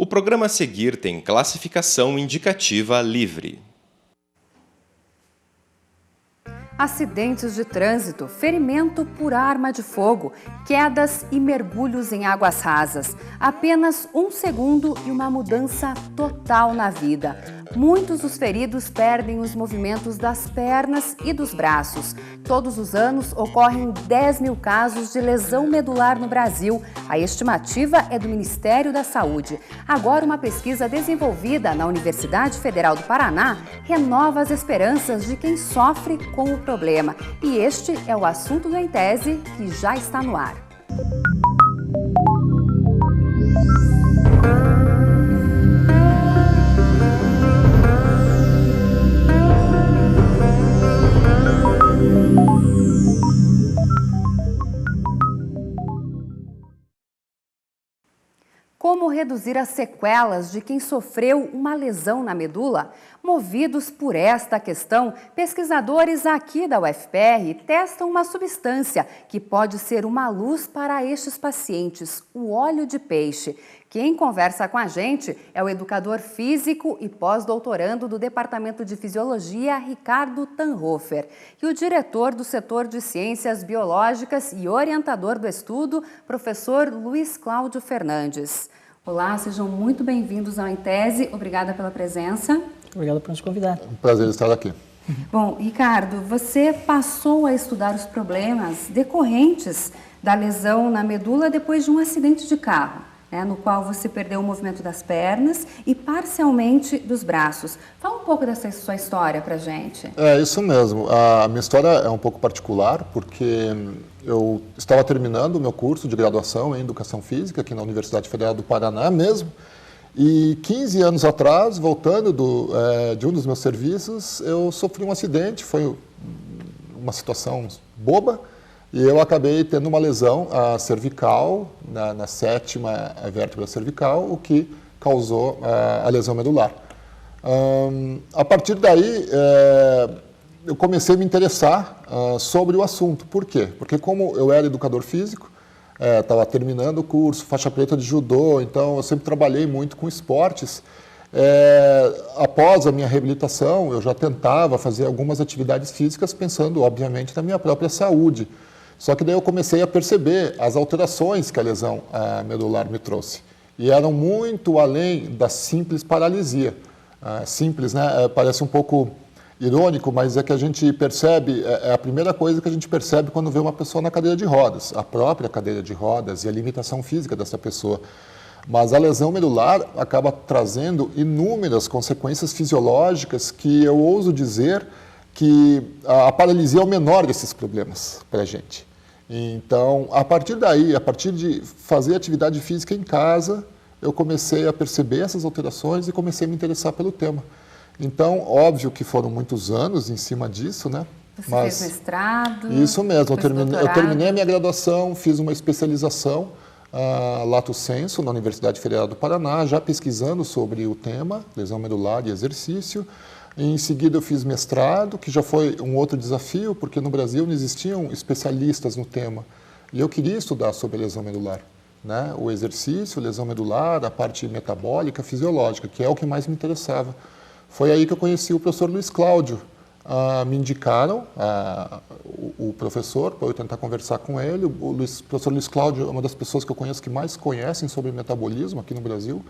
O programa a seguir tem classificação indicativa livre. Acidentes de trânsito, ferimento por arma de fogo, quedas e mergulhos em águas rasas. Apenas 1 segundo e uma mudança total na vida. Muitos dos feridos perdem os movimentos das pernas e dos braços. Todos os anos ocorrem 10 mil casos de lesão medular no Brasil. A estimativa é do Ministério da Saúde. Agora, uma pesquisa desenvolvida na Universidade Federal do Paraná renova as esperanças de quem sofre com o problema. E este é o assunto do Em Tese, que já está no ar. Como reduzir as sequelas de quem sofreu uma lesão na medula? Movidos por esta questão, pesquisadores aqui da UFPR testam uma substância que pode ser uma luz para estes pacientes, o óleo de peixe. Quem conversa com a gente é o educador físico e pós-doutorando do Departamento de Fisiologia, Ricardo Tannhofer, e o diretor do setor de Ciências Biológicas e orientador do estudo, professor Luiz Cláudio Fernandes. Olá, sejam muito bem-vindos ao Em Tese. Obrigada pela presença. Obrigado por nos convidar. É um prazer estar aqui. Bom, Ricardo, você passou a estudar os problemas decorrentes da lesão na medula depois de um acidente de carro, no qual você perdeu o movimento das pernas e parcialmente dos braços. Fala um pouco dessa sua história pra gente. É isso mesmo. A minha história é um pouco particular porque eu estava terminando o meu curso de graduação em Educação Física aqui na Universidade Federal do Paraná mesmo. E 15 anos atrás, voltando de um dos meus serviços, eu sofri um acidente, foi uma situação boba, e eu acabei tendo uma lesão cervical, na 7ª vértebra cervical, o que causou a lesão medular. A partir daí, eu comecei a me interessar sobre o assunto. Por quê? Porque como eu era educador físico, estava terminando o curso, faixa preta de judô, então eu sempre trabalhei muito com esportes. Após a minha reabilitação, eu já tentava fazer algumas atividades físicas pensando, obviamente, na minha própria saúde. Só que daí eu comecei a perceber as alterações que a lesão medular me trouxe. E eram muito além da simples paralisia. Simples, né? Parece um pouco irônico, mas é que a gente percebe, é a primeira coisa que a gente percebe quando vê uma pessoa na cadeira de rodas, a própria cadeira de rodas e a limitação física dessa pessoa. Mas a lesão medular acaba trazendo inúmeras consequências fisiológicas que eu ouso dizer que a paralisia é o menor desses problemas para a gente. Então, a partir daí, a partir de fazer atividade física em casa, eu comecei a perceber essas alterações e comecei a me interessar pelo tema. Então, óbvio que foram muitos anos em cima disso, né? Você fez mestrado? Isso mesmo, eu terminei a minha graduação, fiz uma especialização, lato sensu, na Universidade Federal do Paraná, já pesquisando sobre o tema, lesão medular e exercício. Em seguida, eu fiz mestrado, que já foi um outro desafio, porque no Brasil não existiam especialistas no tema. E eu queria estudar sobre a lesão medular, né? O exercício, lesão medular, a parte metabólica, fisiológica, que é o que mais me interessava. Foi aí que eu conheci o professor Luiz Cláudio. Me indicaram o professor para eu tentar conversar com ele. O professor Luiz Cláudio é uma das pessoas que eu conheço que mais conhecem sobre metabolismo aqui no Brasil.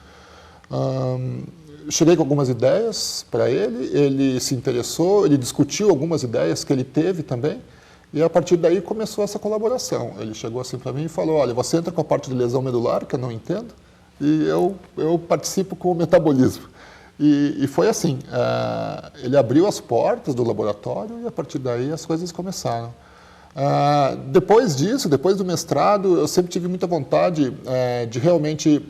Cheguei com algumas ideias para ele, ele se interessou, ele discutiu algumas ideias que ele teve também, e a partir daí começou essa colaboração. Ele chegou assim para mim e falou, olha, você entra com a parte de lesão medular, que eu não entendo, e eu participo com o metabolismo. E foi assim, ele abriu as portas do laboratório e a partir daí as coisas começaram. Depois disso, depois do mestrado, eu sempre tive muita vontade de realmente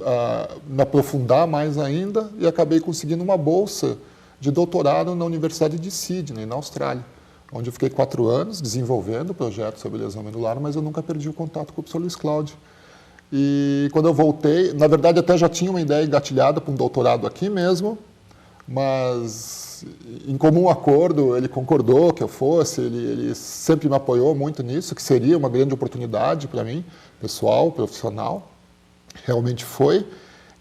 me aprofundar mais ainda e acabei conseguindo uma bolsa de doutorado na Universidade de Sydney, na Austrália, onde eu fiquei 4 anos desenvolvendo o projeto sobre lesão medular, mas eu nunca perdi o contato com o professor Luiz Cláudio. E quando eu voltei, na verdade até já tinha uma ideia engatilhada para um doutorado aqui mesmo, mas em comum acordo ele concordou que eu fosse, ele sempre me apoiou muito nisso, que seria uma grande oportunidade para mim, pessoal, profissional, realmente foi.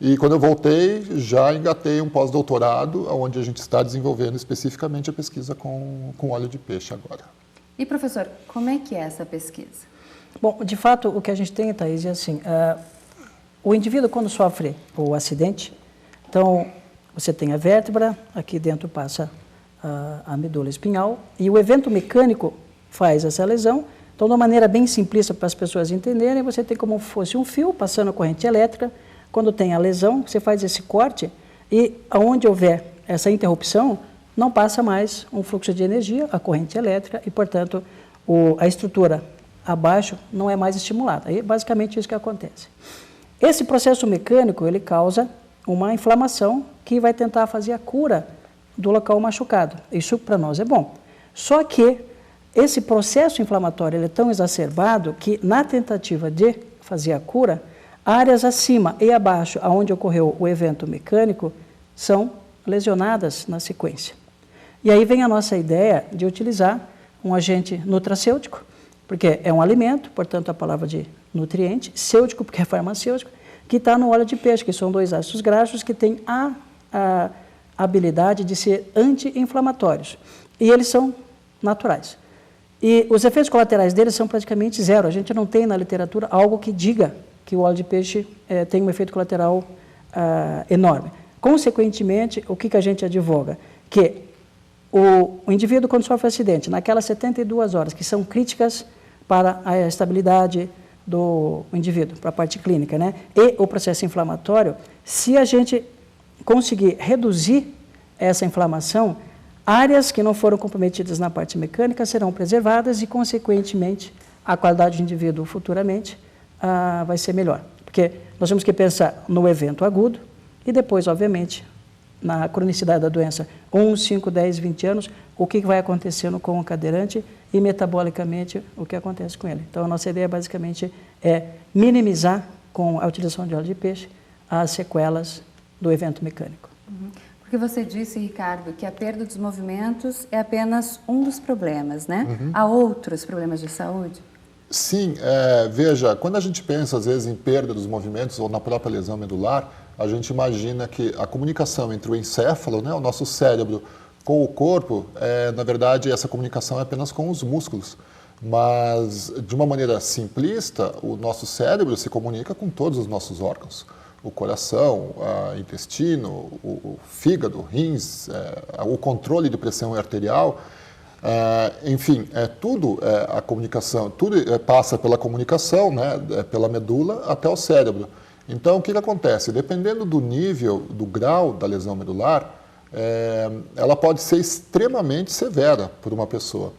E quando eu voltei, já engatei um pós-doutorado, onde a gente está desenvolvendo especificamente a pesquisa com óleo de peixe agora. E, professor, como é que é essa pesquisa? Bom, de fato, o que a gente tem, Thaís, é assim, o indivíduo quando sofre o acidente, então você tem a vértebra, aqui dentro passa a medula espinhal, e o evento mecânico faz essa lesão. Então, de uma maneira bem simplista para as pessoas entenderem, você tem como se fosse um fio passando a corrente elétrica. Quando tem a lesão, você faz esse corte e aonde houver essa interrupção, não passa mais um fluxo de energia, a corrente elétrica, e, portanto, a estrutura abaixo não é mais estimulada. Aí, basicamente, isso que acontece. Esse processo mecânico, ele causa uma inflamação que vai tentar fazer a cura do local machucado. Isso, para nós, é bom. Só que esse processo inflamatório ele é tão exacerbado que, na tentativa de fazer a cura, áreas acima e abaixo, onde ocorreu o evento mecânico, são lesionadas na sequência. E aí vem a nossa ideia de utilizar um agente nutracêutico, porque é um alimento, portanto a palavra de nutriente, cêutico, porque é farmacêutico, que está no óleo de peixe, que são 2 ácidos graxos que têm a habilidade de ser anti-inflamatórios. E eles são naturais. E os efeitos colaterais deles são praticamente zero. A gente não tem na literatura algo que diga que o óleo de peixe tem um efeito colateral enorme. Consequentemente, o que a gente advoga? Que o indivíduo, quando sofre acidente, naquelas 72 horas que são críticas para a estabilidade do indivíduo, para a parte clínica, né? E o processo inflamatório, se a gente conseguir reduzir essa inflamação, áreas que não foram comprometidas na parte mecânica serão preservadas e, consequentemente, a qualidade do indivíduo futuramente vai ser melhor. Porque nós temos que pensar no evento agudo e depois, obviamente, na cronicidade da doença, 1, 5, 10, 20 anos, o que vai acontecendo com o cadeirante e metabolicamente o que acontece com ele. Então, a nossa ideia basicamente é minimizar com a utilização de óleo de peixe as sequelas do evento mecânico. Porque você disse, Ricardo, que a perda dos movimentos é apenas um dos problemas, né? Há outros problemas de saúde? Sim, veja, quando a gente pensa às vezes em perda dos movimentos ou na própria lesão medular, a gente imagina que a comunicação entre o encéfalo, né, o nosso cérebro, com o corpo, na verdade, essa comunicação é apenas com os músculos. Mas, de uma maneira simplista, o nosso cérebro se comunica com todos os nossos órgãos. O coração, o intestino, o fígado, rins, o controle de pressão arterial, enfim, tudo a comunicação, tudo passa pela comunicação, né, pela medula até o cérebro. Então, o que acontece? Dependendo do nível, do grau da lesão medular, ela pode ser extremamente severa por uma pessoa.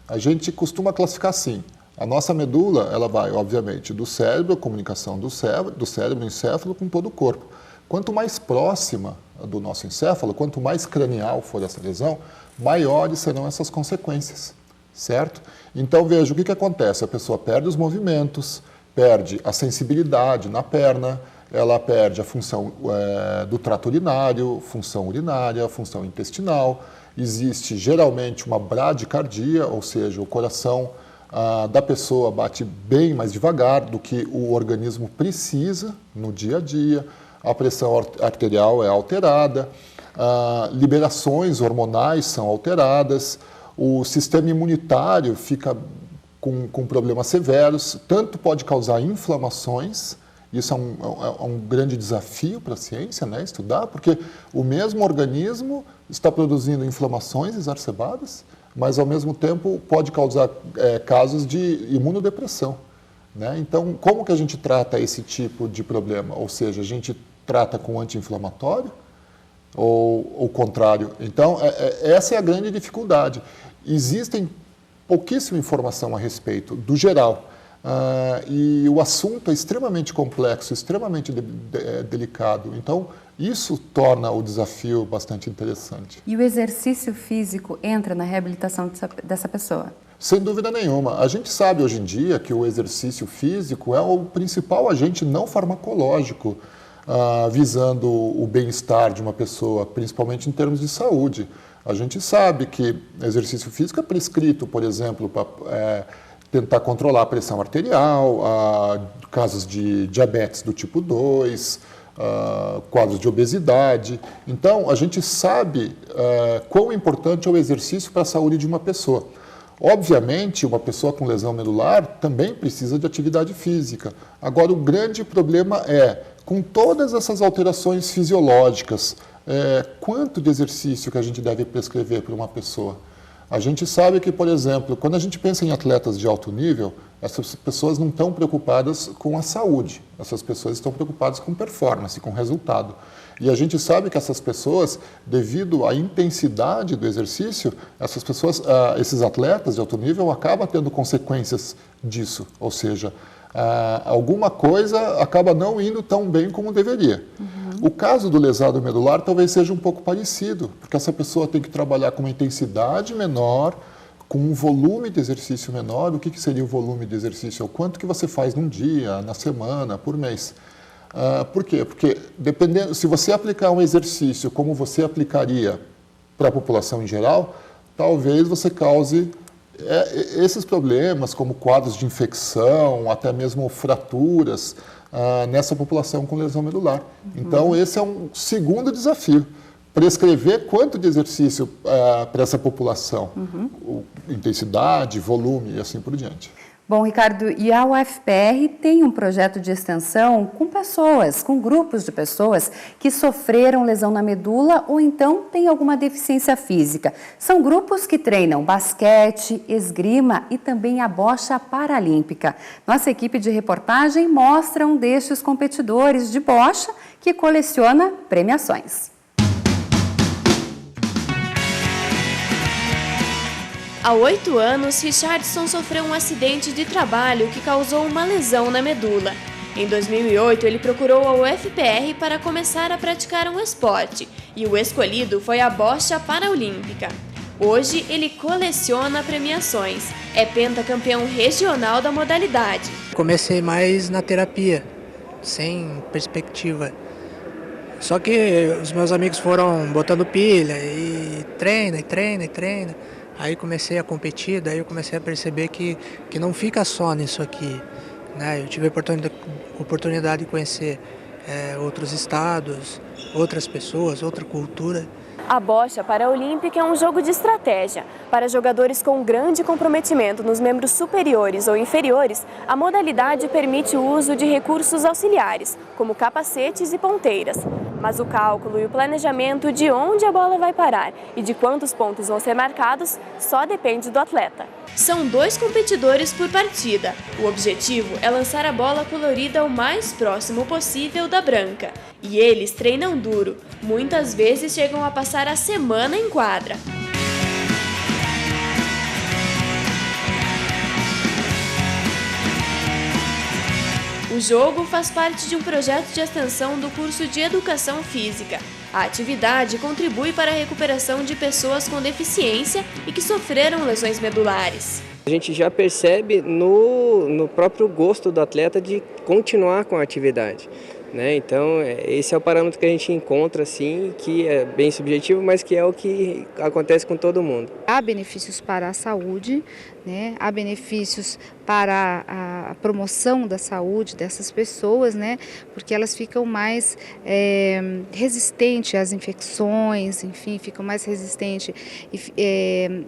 A gente costuma classificar assim. A nossa medula, ela vai, obviamente, do cérebro, a comunicação do cérebro encéfalo com todo o corpo. Quanto mais próxima do nosso encéfalo, quanto mais cranial for essa lesão, maiores serão essas consequências, certo? Então, veja, o que acontece? A pessoa perde os movimentos, perde a sensibilidade na perna, ela perde a função do trato urinário, função urinária, função intestinal. Existe, geralmente, uma bradicardia, ou seja, o coração da pessoa bate bem mais devagar do que o organismo precisa no dia a dia, a pressão arterial é alterada, liberações hormonais são alteradas, o sistema imunitário fica com problemas severos, tanto pode causar inflamações, isso é um grande desafio para a ciência, né, estudar, porque o mesmo organismo está produzindo inflamações exacerbadas, mas ao mesmo tempo pode causar casos de imunodepressão, né? Então, como que a gente trata esse tipo de problema? Ou seja, a gente trata com anti-inflamatório ou o contrário? Então, essa é a grande dificuldade. Existem pouquíssima informação a respeito do geral e o assunto é extremamente complexo, extremamente delicado. Então, isso torna o desafio bastante interessante. E o exercício físico entra na reabilitação dessa pessoa? Sem dúvida nenhuma. A gente sabe hoje em dia que o exercício físico é o principal agente não farmacológico visando o bem-estar de uma pessoa, principalmente em termos de saúde. A gente sabe que exercício físico é prescrito, por exemplo, para tentar controlar a pressão arterial, casos de diabetes do tipo 2, quadros de obesidade. Então, a gente sabe quão importante é o exercício para a saúde de uma pessoa. Obviamente, uma pessoa com lesão medular também precisa de atividade física. Agora, o grande problema é, com todas essas alterações fisiológicas, quanto de exercício que a gente deve prescrever para uma pessoa? A gente sabe que, por exemplo, quando a gente pensa em atletas de alto nível, essas pessoas não estão preocupadas com a saúde, essas pessoas estão preocupadas com performance, com resultado. E a gente sabe que essas pessoas, devido à intensidade do exercício, essas pessoas, esses atletas de alto nível acabam tendo consequências disso, ou seja, alguma coisa acaba não indo tão bem como deveria. O caso do lesado medular talvez seja um pouco parecido, porque essa pessoa tem que trabalhar com uma intensidade menor, com um volume de exercício menor. O que seria o volume de exercício? É o quanto que você faz num dia, na semana, por mês. Por quê? Porque dependendo, se você aplicar um exercício como você aplicaria para a população em geral, talvez você cause esses problemas, como quadros de infecção, até mesmo fraturas, nessa população com lesão medular. Então, esse é um segundo desafio. Prescrever quanto de exercício para essa população, intensidade, volume e assim por diante. Bom, Ricardo, e a UFPR tem um projeto de extensão com pessoas, com grupos de pessoas que sofreram lesão na medula ou então têm alguma deficiência física. São grupos que treinam basquete, esgrima e também a bocha paralímpica. Nossa equipe de reportagem mostra um destes competidores de bocha que coleciona premiações. Há 8 anos, Richardson sofreu um acidente de trabalho que causou uma lesão na medula. Em 2008, ele procurou a UFPR para começar a praticar um esporte, e o escolhido foi a bocha paralímpica. Hoje, ele coleciona premiações. É pentacampeão regional da modalidade. Comecei mais na terapia, sem perspectiva. Só que os meus amigos foram botando pilha e treina. Aí comecei a competir, daí eu comecei a perceber que não fica só nisso aqui, né? Eu tive a oportunidade de conhecer outros estados, outras pessoas, outra cultura. A bocha paralímpica é um jogo de estratégia. Para jogadores com grande comprometimento nos membros superiores ou inferiores, a modalidade permite o uso de recursos auxiliares, como capacetes e ponteiras. Mas o cálculo e o planejamento de onde a bola vai parar e de quantos pontos vão ser marcados só depende do atleta. São 2 competidores por partida. O objetivo é lançar a bola colorida o mais próximo possível da branca. E eles treinam duro. Muitas vezes chegam a passar a semana em quadra. O jogo faz parte de um projeto de extensão do curso de Educação Física. A atividade contribui para a recuperação de pessoas com deficiência e que sofreram lesões medulares. A gente já percebe no próprio gosto do atleta de continuar com a atividade, né? Então, esse é o parâmetro que a gente encontra, assim, que é bem subjetivo, mas que é o que acontece com todo mundo. Há benefícios para a saúde, né? Há benefícios para a promoção da saúde dessas pessoas, né? Porque elas ficam mais resistentes às infecções, enfim, ficam mais resistentes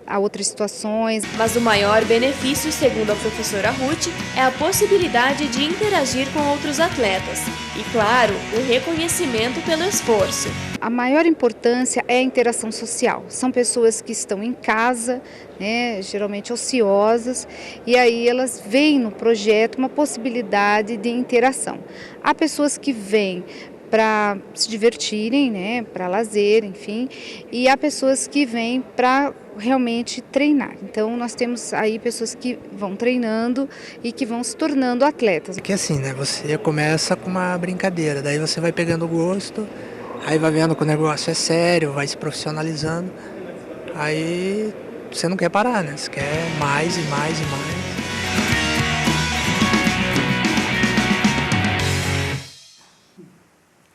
a outras situações. Mas o maior benefício, segundo a professora Ruth, é a possibilidade de interagir com outros atletas. E, claro, o reconhecimento pelo esforço. A maior importância é a interação social. São pessoas que estão em casa, né, geralmente ociosas, e aí elas veem no projeto uma possibilidade de interação. Há pessoas que vêm para se divertirem, né, para lazer, enfim, e há pessoas que vêm para realmente treinar. Então nós temos aí pessoas que vão treinando e que vão se tornando atletas. Porque assim, né, você começa com uma brincadeira, daí você vai pegando gosto, aí vai vendo que o negócio é sério, vai se profissionalizando, aí você não quer parar, né? Você quer mais e mais e mais.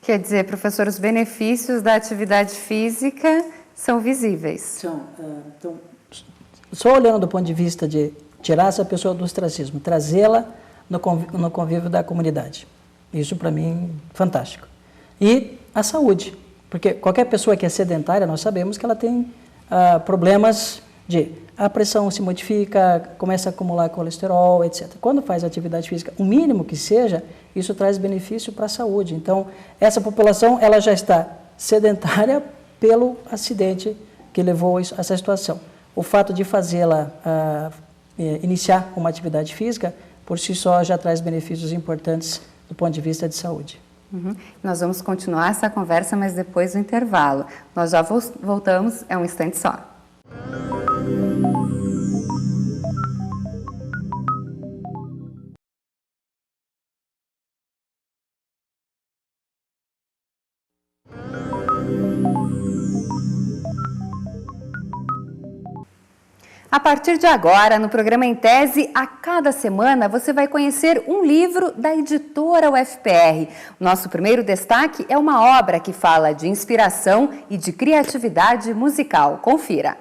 Quer dizer, professor, os benefícios da atividade física são visíveis. Então, só olhando do ponto de vista de tirar essa pessoa do ostracismo, trazê-la no convívio da comunidade. Isso, para mim, fantástico. E a saúde, porque qualquer pessoa que é sedentária, nós sabemos que ela tem problemas de a pressão se modifica, começa a acumular colesterol, etc. Quando faz atividade física, o mínimo que seja, isso traz benefício para a saúde. Então, essa população ela já está sedentária pelo acidente que levou a essa situação. O fato de fazê-la iniciar uma atividade física, por si só, já traz benefícios importantes do ponto de vista de saúde. Nós vamos continuar essa conversa, mas depois do intervalo. Nós já voltamos, é um instante só. A partir de agora, no programa Em Tese, a cada semana você vai conhecer um livro da editora UFPR. Nosso primeiro destaque é uma obra que fala de inspiração e de criatividade musical. Confira.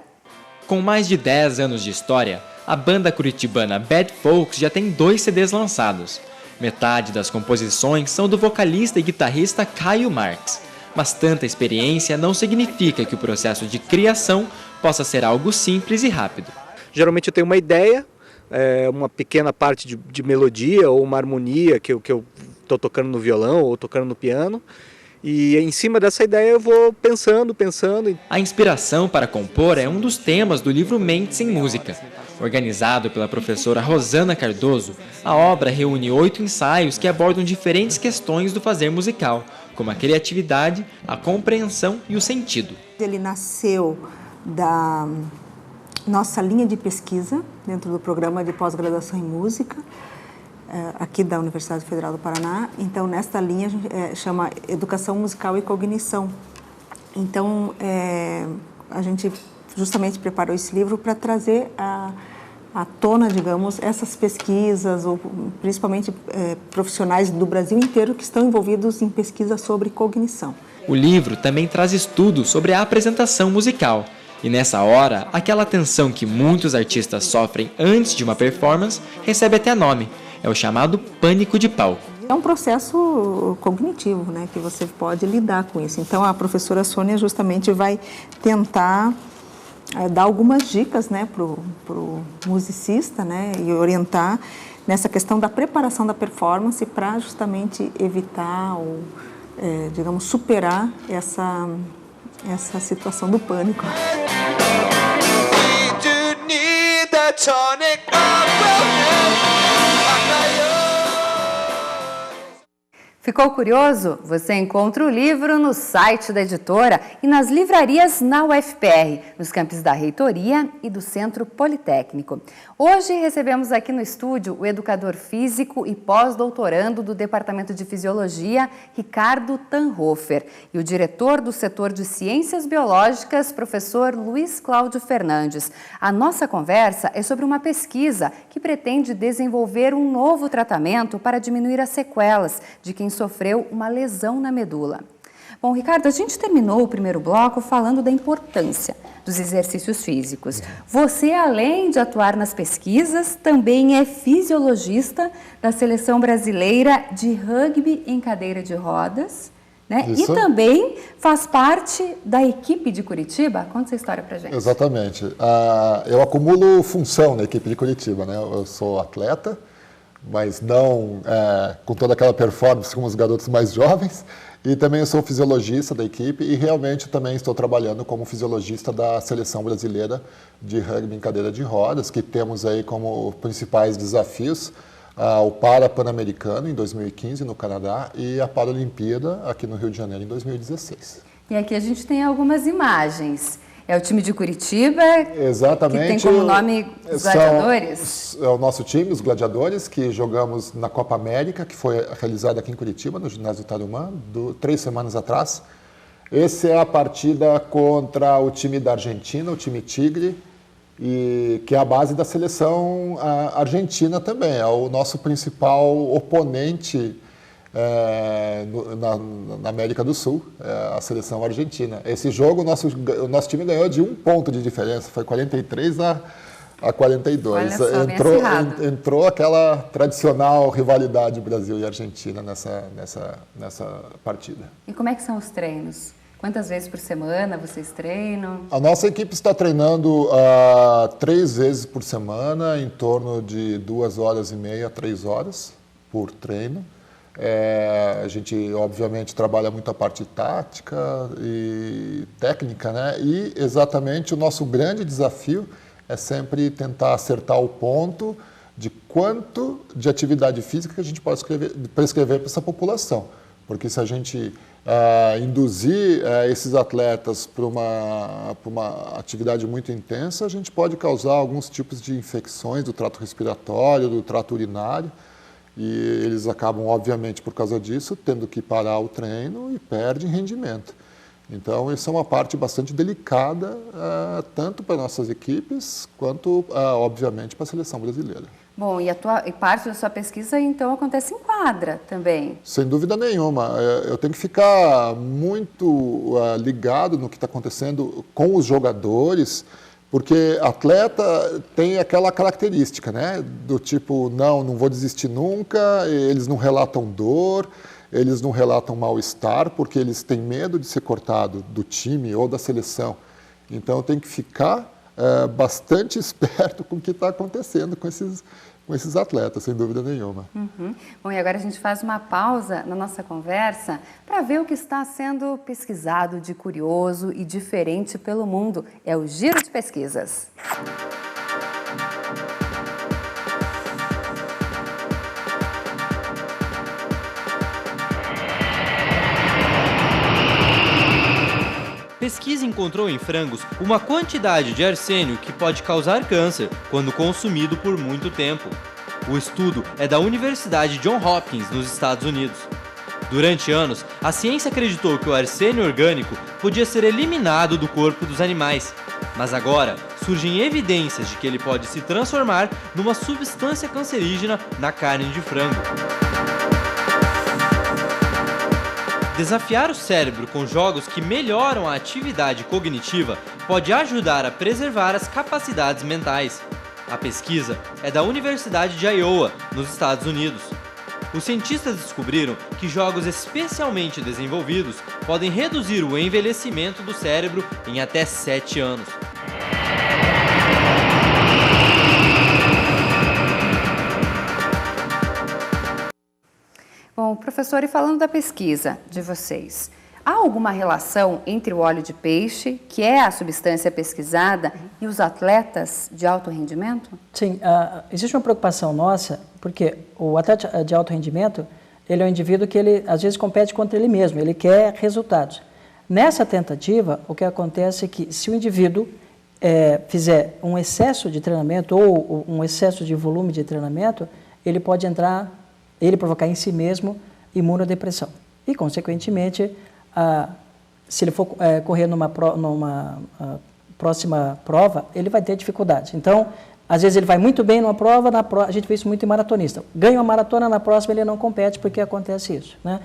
Com mais de 10 anos de história, a banda curitibana Bad Folks já tem 2 CDs lançados. Metade das composições são do vocalista e guitarrista Caio Marques. Mas tanta experiência não significa que o processo de criação possa ser algo simples e rápido. Geralmente eu tenho uma ideia, uma pequena parte de melodia ou uma harmonia que eu estou tocando no violão ou tocando no piano, e em cima dessa ideia eu vou pensando. A inspiração para compor é um dos temas do livro Mentes em Música. Organizado pela professora Rosana Cardoso, a obra reúne 8 ensaios que abordam diferentes questões do fazer musical, como a criatividade, a compreensão e o sentido. Ele nasceu da nossa linha de pesquisa dentro do programa de pós-graduação em música, aqui da Universidade Federal do Paraná. Então, nesta linha chama Educação Musical e Cognição. Então, a gente justamente preparou esse livro para trazer à tona, digamos, essas pesquisas, ou principalmente profissionais do Brasil inteiro que estão envolvidos em pesquisa sobre cognição. O livro também traz estudos sobre a apresentação musical. E nessa hora, aquela tensão que muitos artistas sofrem antes de uma performance recebe até nome. É o chamado pânico de palco. É um processo cognitivo, né, que você pode lidar com isso. Então, a professora Sônia justamente vai tentar dar algumas dicas, né, para o musicista, né, e orientar nessa questão da preparação da performance para justamente evitar ou, digamos, superar essa situação do pânico. Ficou curioso? Você encontra o livro no site da editora e nas livrarias na UFPR, nos campos da Reitoria e do Centro Politécnico. Hoje recebemos aqui no estúdio o educador físico e pós-doutorando do Departamento de Fisiologia, Ricardo Tanhofer, e o diretor do setor de Ciências Biológicas, professor Luiz Cláudio Fernandes. A nossa conversa é sobre uma pesquisa que pretende desenvolver um novo tratamento para diminuir as sequelas de quem sofreu uma lesão na medula. Bom, Ricardo, a gente terminou o primeiro bloco falando da importância dos exercícios físicos. Você, além de atuar nas pesquisas, também é fisiologista da Seleção Brasileira de Rugby em Cadeira de Rodas, né? E também faz parte da equipe de Curitiba. Conta essa história pra gente. Exatamente. Eu acumulo função na equipe de Curitiba, né? Eu sou atleta, mas não com toda aquela performance como os garotos mais jovens. E também eu sou fisiologista da equipe e realmente também estou trabalhando como fisiologista da Seleção Brasileira de Rugby em Cadeira de Rodas, que temos aí como principais desafios o Pan-Americano em 2015 no Canadá e a Paralimpíada aqui no Rio de Janeiro em 2016. E aqui a gente tem algumas imagens. É o time de Curitiba, exatamente, que tem como nome os Gladiadores? É o nosso time, os Gladiadores, que jogamos na Copa América, que foi realizada aqui em Curitiba, no ginásio Tarumã, 3 semanas atrás. Essa é a partida contra o time da Argentina, o time Tigre, que é a base da seleção argentina também. É o nosso principal oponente na América do Sul, a seleção argentina. Esse jogo o nosso time ganhou de 1 ponto de diferença, foi 43 a 42. Olha só, entrou aquela tradicional rivalidade Brasil e Argentina nessa partida. E como é que são os treinos? Quantas vezes por semana vocês treinam? A nossa equipe está treinando 3 vezes por semana, em torno de 2h30 a 3 horas por treino. A gente, obviamente, trabalha muito a parte tática e técnica, né? E exatamente o nosso grande desafio é sempre tentar acertar o ponto de quanto de atividade física que a gente pode prescrever para essa população. Porque se a gente induzir esses atletas para uma atividade muito intensa, a gente pode causar alguns tipos de infecções do trato respiratório, do trato urinário, e eles acabam, obviamente, por causa disso, tendo que parar o treino e perdem rendimento. Então, isso é uma parte bastante delicada, tanto para nossas equipes, quanto, obviamente, para a seleção brasileira. Bom, e parte da sua pesquisa, então, acontece em quadra também? Sem dúvida nenhuma. Eu tenho que ficar muito ligado no que está acontecendo com os jogadores, porque atleta tem aquela característica, né? Do tipo, não vou desistir nunca, eles não relatam dor, eles não relatam mal-estar, porque eles têm medo de ser cortado do time ou da seleção. Então, eu tenho que ficar bastante esperto com o que está acontecendo com esses atletas, sem dúvida nenhuma. Uhum. Bom, e agora a gente faz uma pausa na nossa conversa para ver o que está sendo pesquisado de curioso e diferente pelo mundo. É o Giro de Pesquisas. Pesquisa encontrou em frangos uma quantidade de arsênio que pode causar câncer quando consumido por muito tempo. O estudo é da Universidade Johns Hopkins, nos Estados Unidos. Durante anos, a ciência acreditou que o arsênio orgânico podia ser eliminado do corpo dos animais, mas agora surgem evidências de que ele pode se transformar numa substância cancerígena na carne de frango. Desafiar o cérebro com jogos que melhoram a atividade cognitiva pode ajudar a preservar as capacidades mentais. A pesquisa é da Universidade de Iowa, nos Estados Unidos. Os cientistas descobriram que jogos especialmente desenvolvidos podem reduzir o envelhecimento do cérebro em até 7 anos. Bom, professor, e falando da pesquisa de vocês, há alguma relação entre o óleo de peixe, que é a substância pesquisada, e os atletas de alto rendimento? Sim, existe uma preocupação nossa, porque o atleta de alto rendimento, ele é um indivíduo que ele às vezes compete contra ele mesmo, ele quer resultados. Nessa tentativa, o que acontece é que se o indivíduo fizer um excesso de treinamento ou um excesso de volume de treinamento, ele pode provocar em si mesmo imunodepressão. E, consequentemente, se ele for correr numa próxima prova, ele vai ter dificuldades. Então, às vezes ele vai muito bem numa prova, a gente vê isso muito em maratonista. Ganha uma maratona, na próxima ele não compete porque acontece isso, né?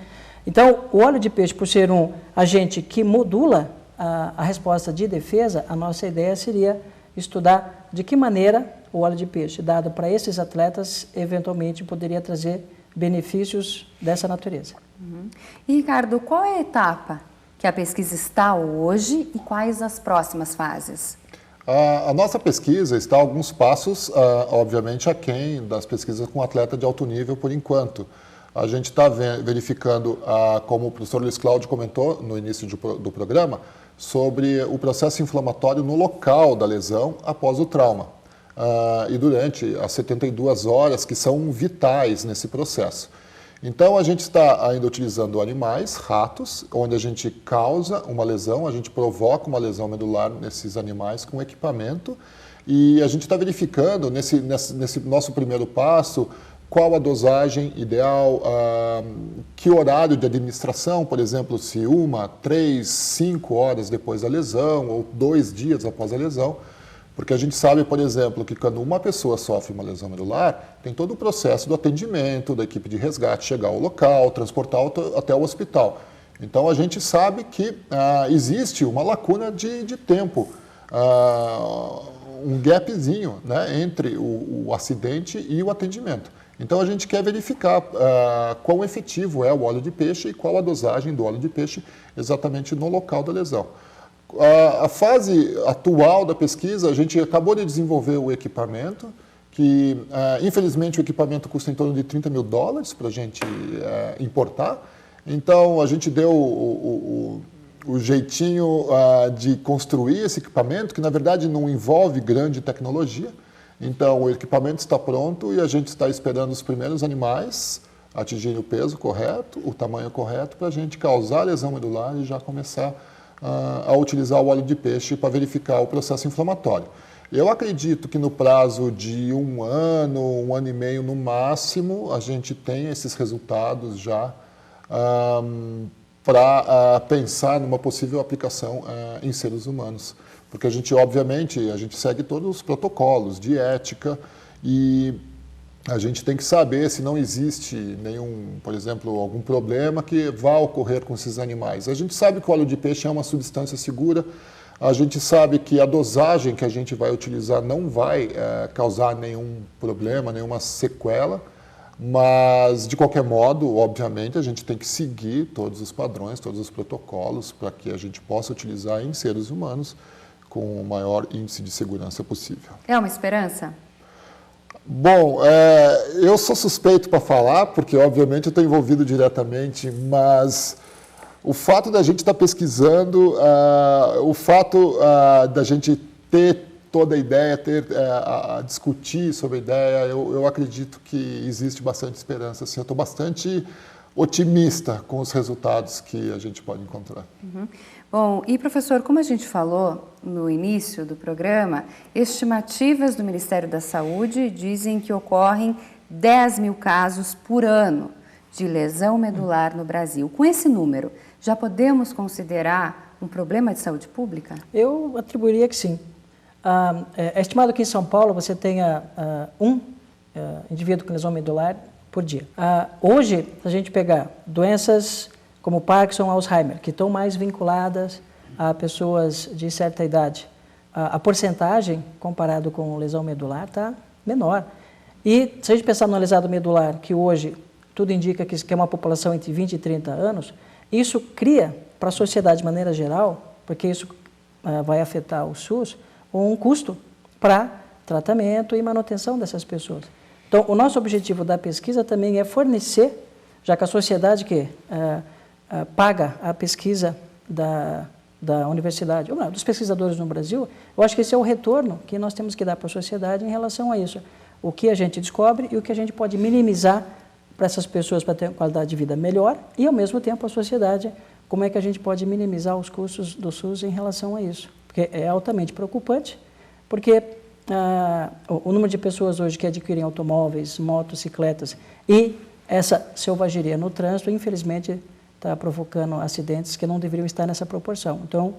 Então, o óleo de peixe, por ser um agente que modula a resposta de defesa, a nossa ideia seria estudar de que maneira o óleo de peixe dado para esses atletas eventualmente poderia trazer benefícios dessa natureza. Uhum. E, Ricardo, qual é a etapa que a pesquisa está hoje e quais as próximas fases? A nossa pesquisa está alguns passos, obviamente, aquém das pesquisas com atleta de alto nível por enquanto. A gente está verificando, como o professor Luiz Cláudio comentou no início do programa, sobre o processo inflamatório no local da lesão após o trauma. E durante as 72 horas que são vitais nesse processo. Então, a gente está ainda utilizando animais, ratos, onde a gente causa uma lesão, a gente provoca uma lesão medular nesses animais com equipamento, e a gente está verificando, nesse nosso primeiro passo, qual a dosagem ideal, que horário de administração, por exemplo, se 1, 3, 5 horas depois da lesão, ou 2 dias após a lesão. Porque a gente sabe, por exemplo, que quando uma pessoa sofre uma lesão medular, tem todo o processo do atendimento, da equipe de resgate chegar ao local, transportar até o hospital. Então, a gente sabe que existe uma lacuna de tempo, um gapzinho, né, entre o acidente e o atendimento. Então, a gente quer verificar quão efetivo é o óleo de peixe e qual a dosagem do óleo de peixe exatamente no local da lesão. A fase atual da pesquisa, a gente acabou de desenvolver o equipamento, que infelizmente o equipamento custa em torno de $30 mil para a gente importar. Então, a gente deu o jeitinho de construir esse equipamento, que na verdade não envolve grande tecnologia. Então, o equipamento está pronto e a gente está esperando os primeiros animais atingirem o peso correto, o tamanho correto, para a gente causar lesão medular e já começar a utilizar o óleo de peixe para verificar o processo inflamatório. Eu acredito que no prazo de 1 ano, 1 ano e meio no máximo, a gente tem esses resultados já para pensar numa possível aplicação em seres humanos. Porque a gente, obviamente, a gente segue todos os protocolos de ética e a gente tem que saber se não existe nenhum, por exemplo, algum problema que vá ocorrer com esses animais. A gente sabe que o óleo de peixe é uma substância segura, a gente sabe que a dosagem que a gente vai utilizar não vai causar nenhum problema, nenhuma sequela, mas, de qualquer modo, obviamente, a gente tem que seguir todos os padrões, todos os protocolos para que a gente possa utilizar em seres humanos com o maior índice de segurança possível. É uma esperança? Bom, eu sou suspeito para falar, porque obviamente eu estou envolvido diretamente, mas o fato da gente estar pesquisando, o fato da gente ter toda a ideia, a discutir sobre a ideia, eu acredito que existe bastante esperança. Assim, eu estou bastante otimista com os resultados que a gente pode encontrar. Uhum. Bom, e professor, como a gente falou no início do programa, estimativas do Ministério da Saúde dizem que ocorrem 10 mil casos por ano de lesão medular no Brasil. Com esse número, já podemos considerar um problema de saúde pública? Eu atribuiria que sim. É estimado que em São Paulo você tenha um indivíduo com lesão medular por dia. Hoje, se a gente pegar doenças como Parkinson, Alzheimer, que estão mais vinculadas a pessoas de certa idade, a porcentagem, comparado com lesão medular, está menor. E se a gente pensar no lesado medular, que hoje tudo indica que é uma população entre 20 e 30 anos, isso cria, para a sociedade de maneira geral, porque isso vai afetar o SUS, um custo para tratamento e manutenção dessas pessoas. Então, o nosso objetivo da pesquisa também é fornecer, já que a sociedade que paga a pesquisa da universidade, ou não, dos pesquisadores no Brasil, eu acho que esse é o retorno que nós temos que dar para a sociedade em relação a isso. O que a gente descobre e o que a gente pode minimizar para essas pessoas para ter uma qualidade de vida melhor e, ao mesmo tempo, a sociedade, como é que a gente pode minimizar os custos do SUS em relação a isso. Porque é altamente preocupante, porque o número de pessoas hoje que adquirem automóveis, motocicletas e essa selvageria no trânsito, infelizmente, está provocando acidentes que não deveriam estar nessa proporção. Então,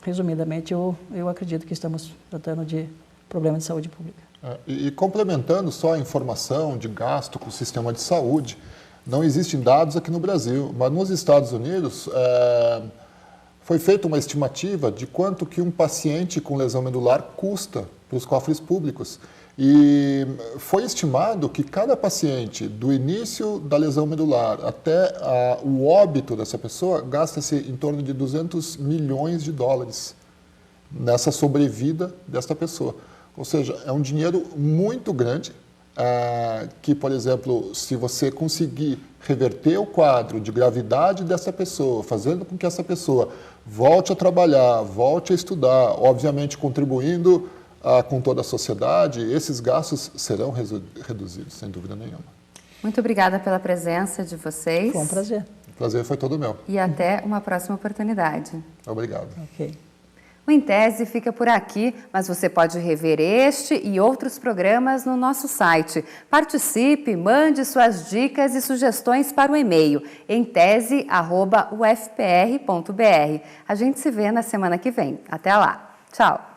resumidamente, eu acredito que estamos tratando de problema de saúde pública. E complementando só a informação de gasto com o sistema de saúde, não existem dados aqui no Brasil, mas nos Estados Unidos foi feita uma estimativa de quanto que um paciente com lesão medular custa para os cofres públicos. E foi estimado que cada paciente, do início da lesão medular até o óbito dessa pessoa, gasta-se em torno de $200 milhões nessa sobrevida desta pessoa. Ou seja, é um dinheiro muito grande que, por exemplo, se você conseguir reverter o quadro de gravidade dessa pessoa, fazendo com que essa pessoa volte a trabalhar, volte a estudar, obviamente contribuindo com toda a sociedade, esses gastos serão reduzidos, sem dúvida nenhuma. Muito obrigada pela presença de vocês. Foi um prazer. O prazer foi todo meu. E até uma próxima oportunidade. Obrigado. Ok. O Em Tese fica por aqui, mas você pode rever este e outros programas no nosso site. Participe, mande suas dicas e sugestões para o e-mail emtese@ufpr.br. A gente se vê na semana que vem. Até lá. Tchau.